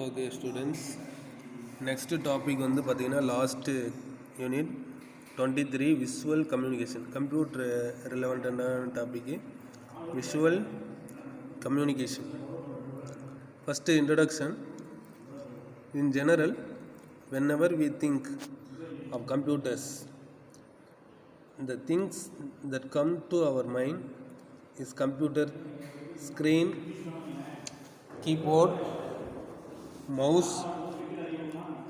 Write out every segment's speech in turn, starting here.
Okay students, next topic வந்து பார்த்திங்கன்னா last unit 23 visual communication. Computer ரிலவெண்ட்டான topic visual communication. First introduction. In general, whenever we think of computers, the things that come to our mind is computer screen, keyboard, mouse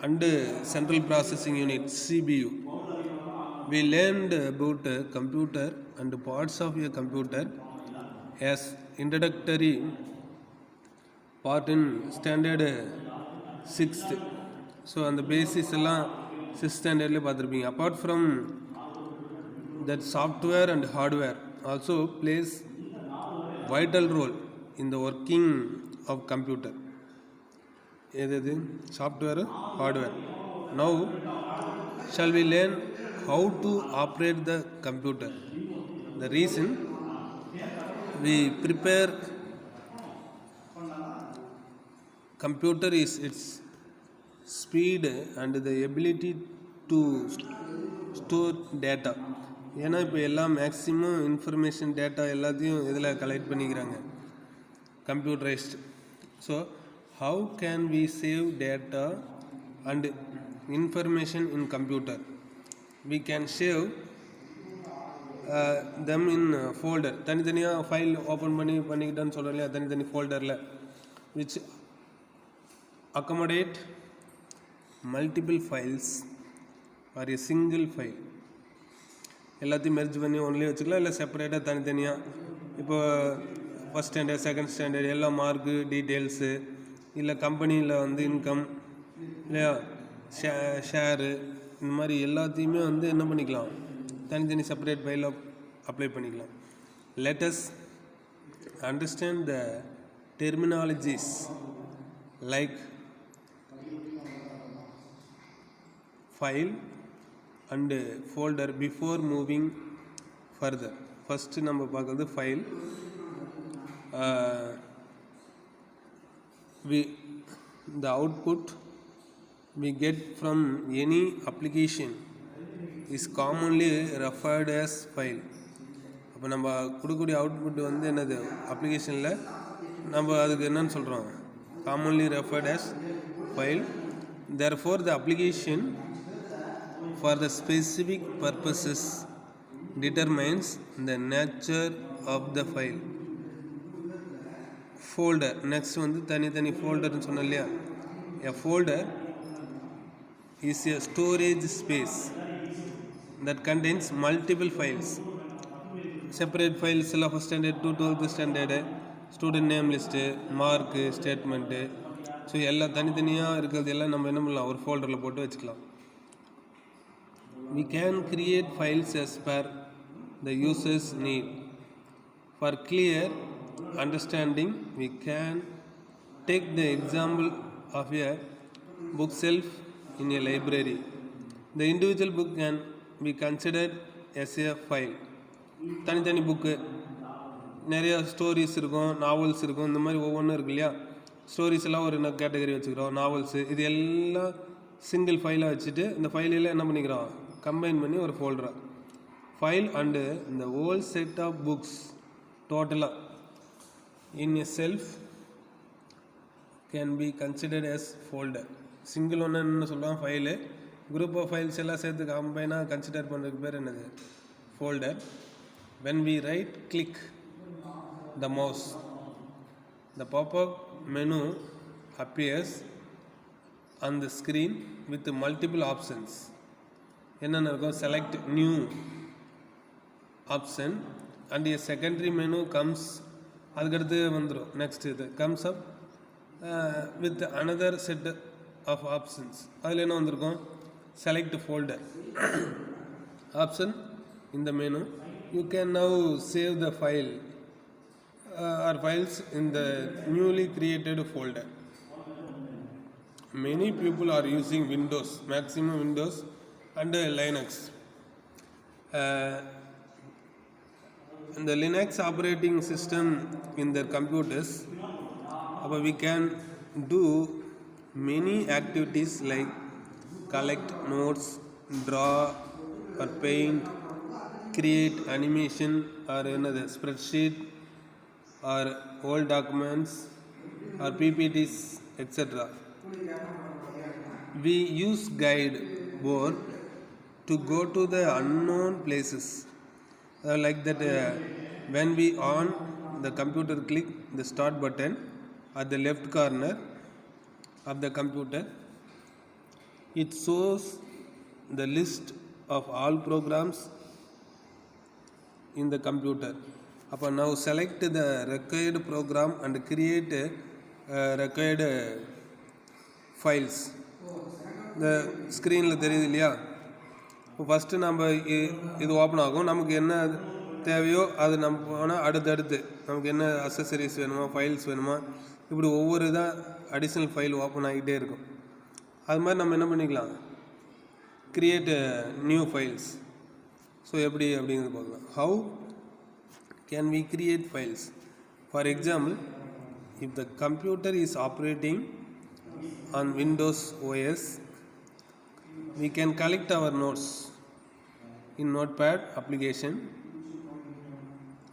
and central processing unit CPU. We learned about a computer and parts of a computer as introductory part in standard 6th. So அந்த basis எல்லாம் 6th ஸ்டாண்டர்ட்லேயே பார்த்துருப்பீங்க. Apart from that software and hardware also plays vital role in the working of computer. எது software hardware. Now shall we learn how to operate the computer. The reason we prepare computer is its speed and the ability to store data. ஏன்னா இப்போ எல்லாம் maximum information data எல்லாத்தையும் இதில் collect பண்ணிக்கிறாங்க, computerised. So how can we save data and information in computer? We can save them in folder. தனித்தனியாக file open பண்ணிக்கிட்டேன்னு சொல்கிறோம் இல்லையா, தனித்தனி ஃபோல்டரில் which accommodate multiple files or a single file. எல்லாத்தையும் மெர்ஜ் பண்ணி ஒன்லி வச்சுக்கலாம், இல்லை செப்பரேட்டாக தனித்தனியாக. இப்போ ஃபஸ்ட் ஸ்டாண்டர்ட் செகண்ட் ஸ்டாண்டர்ட் எல்லா மார்க்கு டீட்டெயில்ஸு, இல்லை கம்பெனியில் வந்து இன்கம் இல்லையா ஷேரு, இந்த மாதிரி எல்லாத்தையுமே வந்து என்ன பண்ணிக்கலாம், தனித்தனி செப்பரேட் ஃபைலில் அப்ளை பண்ணிக்கலாம். Let us understand the terminologies like file and folder before moving further. First நம்ம பார்க்குறது file. The output we get from any application is commonly referred as file. அப்போ நம்ம கொடுக்கக்கூடிய அவுட்புட் வந்து என்னது, அப்ளிகேஷனில் நம்ம அதுக்கு என்னன்னு சொல்கிறோம், commonly referred as file. Therefore the application for the specific purposes determines the nature of the file. Folder. Next வந்து தனி ஃபோல்டர்னு சொன்னோம் இல்லையா. A folder is a storage space that contains multiple files. Separate files எல்லாம் first standard to 12th standard, student name list, mark, statement, so எல்லாம் தனித்தனியாக இருக்கிறது எல்லாம் நம்ம என்ன பண்ணலாம், ஒரு ஃபோல்டரில் போட்டு வச்சுக்கலாம். We can create files as per the user's need. For clear understanding, we can take the example of a bookshelf in a library. The individual book can be considered as a file. தனித்தனி book நிறையா stories இருக்கும், novels இருக்கும், இந்த மாதிரி ஒவ்வொன்றும் இருக்கு இல்லையா. Stories எல்லாம் ஒரு கேட்டகரி வச்சுக்கிறோம், நாவல்ஸு, இது எல்லாம் சிங்கிள் ஃபைலாக வச்சுட்டு இந்த ஃபைலெல்லாம் என்ன பண்ணிக்கிறோம், கம்பைன் பண்ணி ஒரு ஃபோல்டராக ஃபைல் அண்டு இந்த ஹோல் செட் ஆஃப் புக்ஸ் டோட்டலாக in a shelf can be considered as folder. Single ஒன்று என்ன சொல்லுவாங்க, ஃபைலு. குரூப் ஆஃப் ஃபைல்ஸ் எல்லாம் சேர்த்து கம்பைனாக கன்சிடர் பண்ணுறதுக்கு பேர் என்னது, folder. when we right click the mouse, the pop-up menu appears on the screen with multiple options. என்னென்ன இருக்கும், select new option and a secondary menu comes, அதுக்கடுத்து வந்துடும். நெக்ஸ்ட் இது comes up with another set of options. அதில் என்ன வந்திருக்கும், select folder option இந்த menu. You can now save the file or files in the newly created folder. Many people are using Windows, maximum Windows and Linux. The Linux operating system in their computers, we can do Many activities like collect notes, draw or paint, create animation or another spreadsheet or old documents or PPTs, etc. We use guide board to go to the unknown places. Like that, when we on the computer, click the start button at the left corner of the computer, it shows the list of all programs in the computer. Now select the required program and create required files. இந்த ஸ்க்ரீனில் தெரியுது இல்லையா? இப்போ first நம்ம இது open ஆகும். நமக்கு என்ன தேவையோ அது நம்ம போனால் அடுத்தடுத்து நமக்கு என்ன அக்சசரிஸ் வேணுமா, ஃபைல்ஸ் வேணுமா, இப்படி ஒவ்வொரு இதாக அடிஷ்னல் ஃபைல் ஓப்பன் ஆகிட்டே இருக்கும். அது மாதிரி நம்ம என்ன பண்ணிக்கலாம், கிரியேட் நியூ ஃபைல்ஸ். ஸோ எப்படி அப்படிங்கிறது பார்க்கலாம். How can we create files? For example, if the computer is operating on Windows OS, we can collect our notes in Notepad application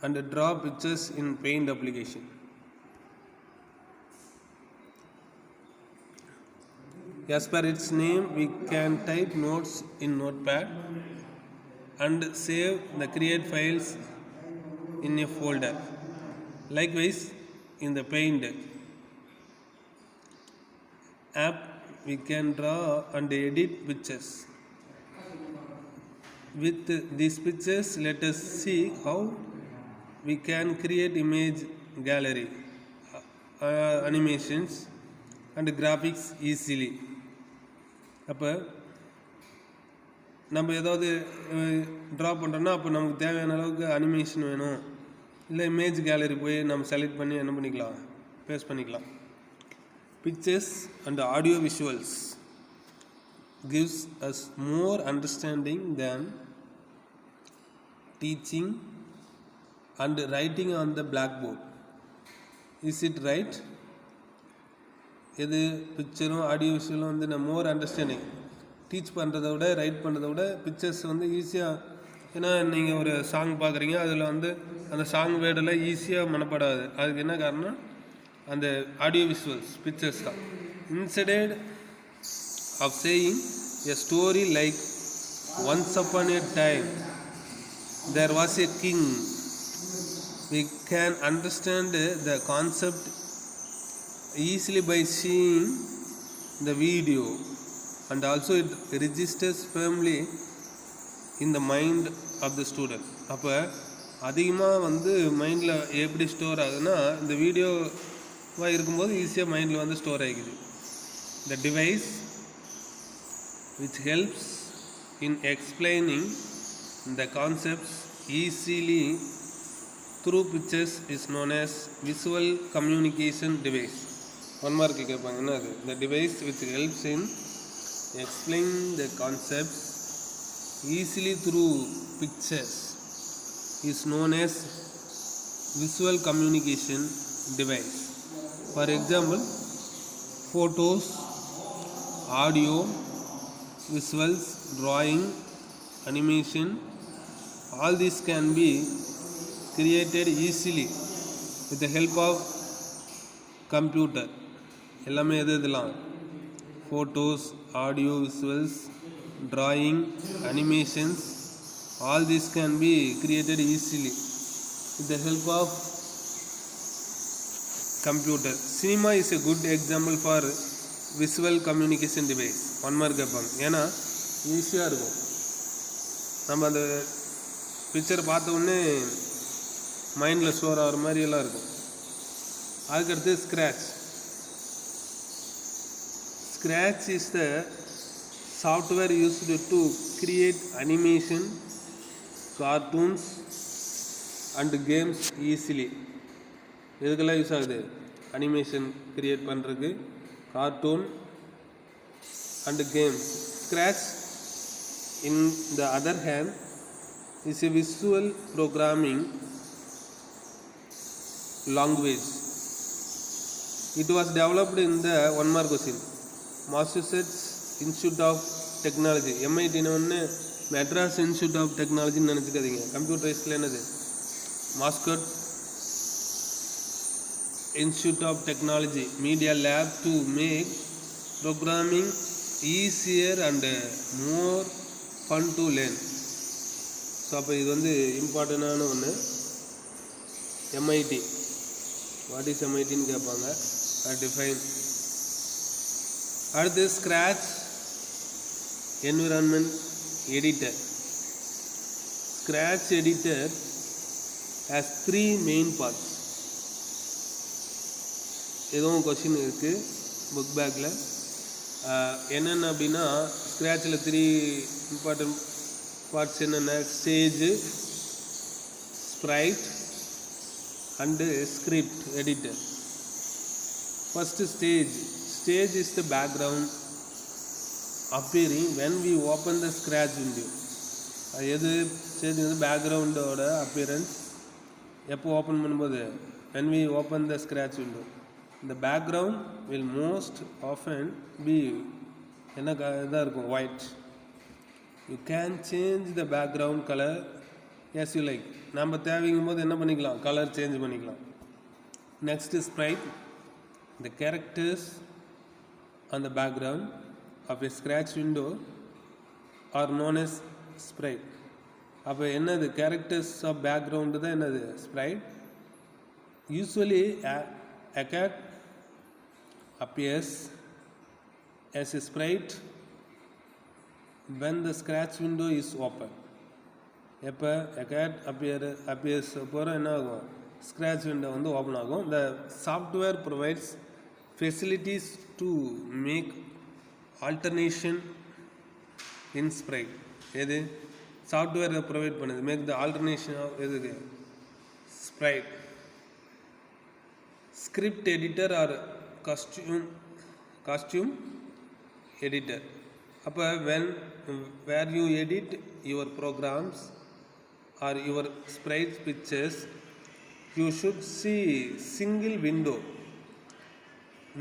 and draw pictures in Paint application. As per its name, we can type notes in Notepad and save the create files in a folder. Likewise, in the Paint app, we can draw and edit pictures. With these pictures, let us see how we can create image gallery, animations and graphics easily. அப்போ நம்ம ஏதாவது draw பண்ணுறோன்னா அப்போ நமக்கு தேவையான அளவுக்கு animation வேணும், இல்லை இமேஜ் கேலரி போய் நம்ம செலக்ட் பண்ணி என்ன பண்ணிக்கலாம், பேஸ்ட் பண்ணிக்கலாம். Pictures and audio visuals gives us more understanding than teaching and writing on the blackboard. Is it right? எது பிக்சரும் ஆடியோ விஷுவலும் வந்து நம்ம மோர் அண்டர்ஸ்டாண்டிங், டீச் பண்ணுறத விட ரைட் பண்ணுறத விட பிக்சர்ஸ் வந்து ஈஸியாக. ஏன்னா நீங்கள் ஒரு சாங் பார்க்குறீங்க, அதில் வந்து அந்த சாங் வேர்டெல்லாம் ஈஸியாக மனப்படாது. அதுக்கு என்ன காரணம், அந்த ஆடியோ விஷுவல்ஸ் பிக்சர்ஸ் தான். Instead of saying a story like once upon a time there was a king, we can understand the concept easily by seeing the video, and also it registers firmly in the mind of the student. அப்போ அதிகமாக வந்து மைண்டில் எப்படி store ஆகுதுன்னா, இந்த வீடியோவாக இருக்கும்போது ஈஸியாக மைண்டில் வந்து store ஆகிக்குது. The device which helps in explaining the concepts easily through pictures is known as visual communication device. One mark கேட்பாங்க, என்ன அது? The device which helps in explaining the concepts easily through pictures is known as visual communication device. For example, photos, audio, visuals, drawing, animation, all these can be created easily with the help of computer. எல்லாமே இதெல்லாம் photos, audio, visuals, drawing, animations, all these can be created easily with the help of computer. Cinema is a good example for visual communication device. One mark கேட்பாங்க, ஏன்னா ஈஸியாக இருக்கும். நம்ம அந்த picture பார்த்த உடனே மைண்டில் ஸ்டோர் ஆகிற மாதிரி எல்லாம் இருக்கும். அதுக்கடுத்து Scratch is the software used to create animation, cartoons and games easily. எதுக்கெல்லாம் யூஸ் ஆகுது? அனிமேஷன் கிரியேட் பண்ணுறதுக்கு, cartoon and games. Scratch, in the other hand, is a visual programming language. It was developed in the one mark question. Massachusetts Institute of Technology, எம்ஐடின்னு ஒன்று Madras Institute of டெக்னாலஜின்னு நினச்சிக்காதீங்க. கம்ப்யூட்டரைஸ்டில் என்னது மாஸ்கட் Institute of Technology Media Lab to make programming easier and more fun to learn. So அப்போ இது வந்து இம்பார்ட்டண்டான ஒன்று. எம்ஐடி, வாட் இஸ் எம்ஐடின்னு கேட்பாங்க, டிஃபைன். அடுத்து scratch environment editor. Scratch editor has 3 main parts. எதுவும் கொஷின் இருக்குது புக் பேக்கில். என்னென்ன அப்படின்னா ஸ்க்ராட்சில் 3 இம்பார்ட்டன்ட் பார்ட்ஸ் என்னென்ன, stage, Sprite and script editor. First stage. Stage is the background appearing when we open the scratch window. அது எது stage வந்து பேக்ரவுண்டோட appearance எப்போ ஓப்பன் பண்ணும்போது when we open the scratch window. The background will most often be என்ன இதாக இருக்கும், white. You can change the background color as you like. நம்ம தேவைங்கும் போது என்ன பண்ணிக்கலாம், கலர் சேஞ்ச் பண்ணிக்கலாம். Next is sprite. The characters on the background of a scratch window are known as sprite. அப்போ என்னது கேரக்டர்ஸ் ஆஃப் பேக்ரவுண்டு தான் என்னது Sprite. Usually a cat appears as a sprite when the scratch window is open. எப்போ a cat appears அப்புறம் என்ன ஆகும், scratch window வந்து open ஆகும். The software provides facilities to make alternation in sprite. எது software provide பண்ணுது, make the alternation of எதுக்கு sprite. Script editor or costume editor. அப்போ where you edit your programs or your sprite pictures, you should see single window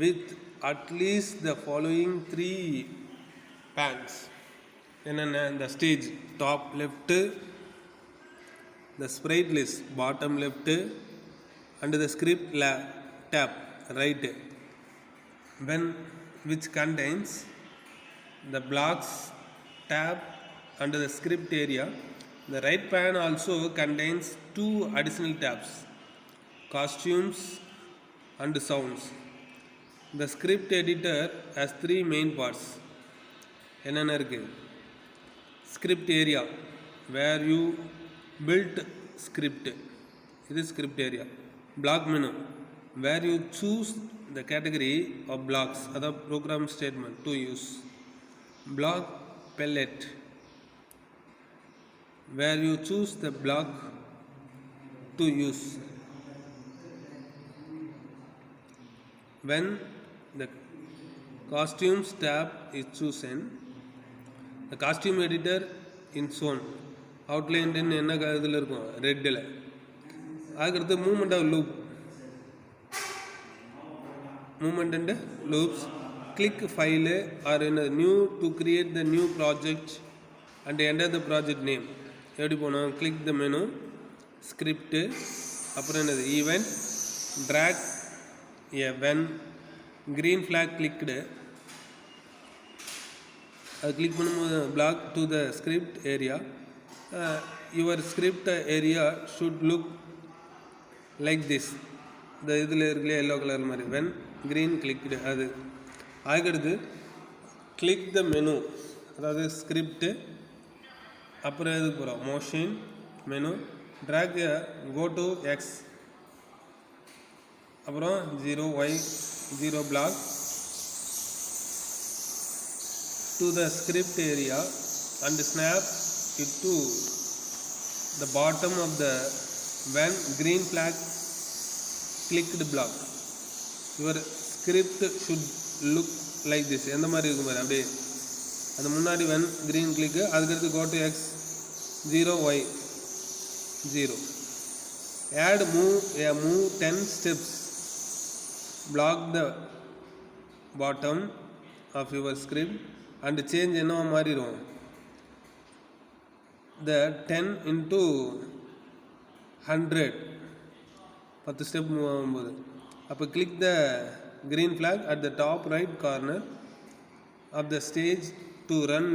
with at least the following 3 pans. என்னென்ன, the stage top left, the sprite list bottom left and the script tab right, which contains the blocks tab and the script area. The right pan also contains 2 additional tabs, costumes and sounds. The script editor has 3 main parts. என்னென்ன இருக்குது, script area where you built script, இது script area. Block menu where you choose the category of blocks, அதாவது program statement to use. Block palette where you choose the block to use. When the costumes tab is chosen, the costume editor in zone outlined in என்ன இதில் இருக்கும், ரெட்டில். அதுக்கடுத்து moment of loop, moment and loops. Click file or என்ன new to create the new project and enter the project name. எப்படி போனோம், click the menu, script, அப்புறம் என்னது event, drag when green flag clicked, அது கிளிக் பண்ணும்போது block to the script area. Your script area should look like this. இந்த இதில் இருக்குல்லையே yellow colour மாதிரி, when green clicked. அது அதுக்கடுத்து click the menu, அதாவது ஸ்கிரிப்டு, அப்புறம் எதுக்கு போகிறோம், motion menu, drag go to X, அப்புறம் 0y 0 block to the script area and snap it to the bottom of the when green flag clicked block. Your script should look like this. எந்த மாதிரி இருக்கும் பாரு, அப்படியே அது முன்னாடி when green click, அதுக்கடுத்து go to X 0y 0. Add move 10 steps, block the bottom of your script and change என்னவா மாறிடும், the 10 into 100 10 ஸ்டெப் மூவ் ஆகும்போது. அப்போ click the green flag at the top right corner of the stage to run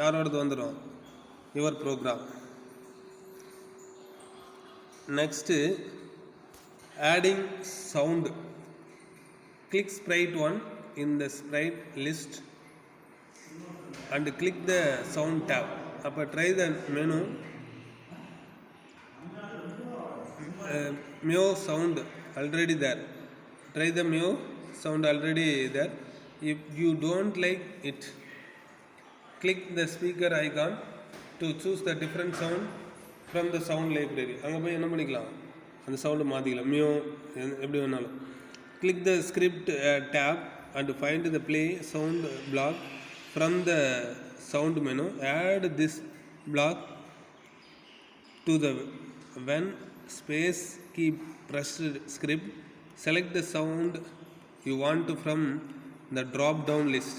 யாரோடது வந்துடும், your program. Next, adding sound. Click sprite 1 in the sprite list and click the sound tab. அப்போ try the menu Mio sound already there. Try the Mio sound already there. If you don't like it, click the speaker icon to choose the different sound from the sound library. அங்கே போய் என்ன பண்ணிக்கலாம், அந்த sound மாற்றிக்கலாம், மியோ எப்படி வேணாலும். Click the script tab and find the play sound block from the sound menu. Add this block to the when space key pressed script. Select the sound you want from the drop down list.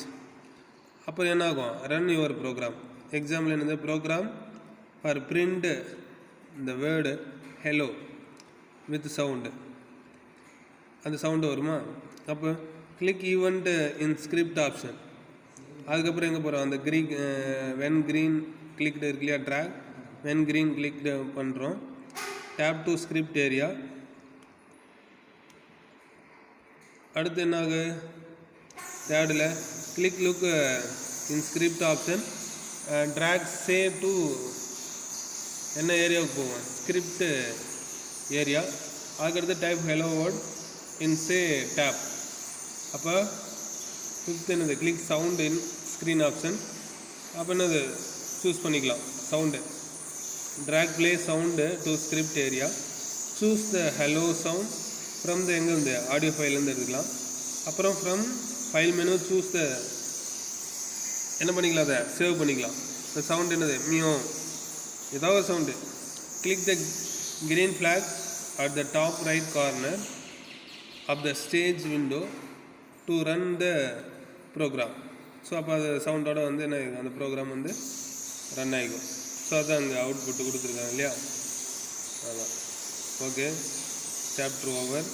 அப்போ என்ன ஆகும், run your program. Example என்னது, program for print the word hello with sound. அந்த sound வருமா. அப்போ click event in script option. அதுக்கப்புறம் எங்கே போகிறோம், அந்த வென் க்ரீன் கிளிக்டு இருக்கு இல்லையா, ட்ராக் வென் க்ரீன் கிளிக்டு பண்ணுறோம். Tab to script area. அடுத்து என்ன ஆகு, தேர்டில் click look in script option, drag save to என்ன ஏரியாவுக்கு போவோம், ஸ்கிரிப்ட் ஏரியா. அதுக்கடுத்து type hello word in say tab. அப்போ ஃபிஃப்த் என்னது, click sound in screen option. அப்போ என்னது சூஸ் பண்ணிக்கலாம் sound. Drag play sound to script area. Choose the hello sound from the எங்கேருந்து ஆடியோ ஃபைல்லேருந்து எடுத்துக்கலாம். அப்புறம் from file menu choose the என்ன பண்ணிக்கலாம், அதை சேவ் பண்ணிக்கலாம். இந்த சவுண்ட் என்னது, மியோ ஏதாவது ஒரு sound. Click the green flag at the top right corner of the stage window to run the program. So அப்போ அது சவுண்டோட வந்து என்ன, அந்த ப்ரோக்ராம் வந்து ரன் ஆகிக்கும். ஸோ அதான் அங்கே அவுட்புட்டு கொடுத்துருக்காங்க இல்லையா, அதான். Okay, chapter over.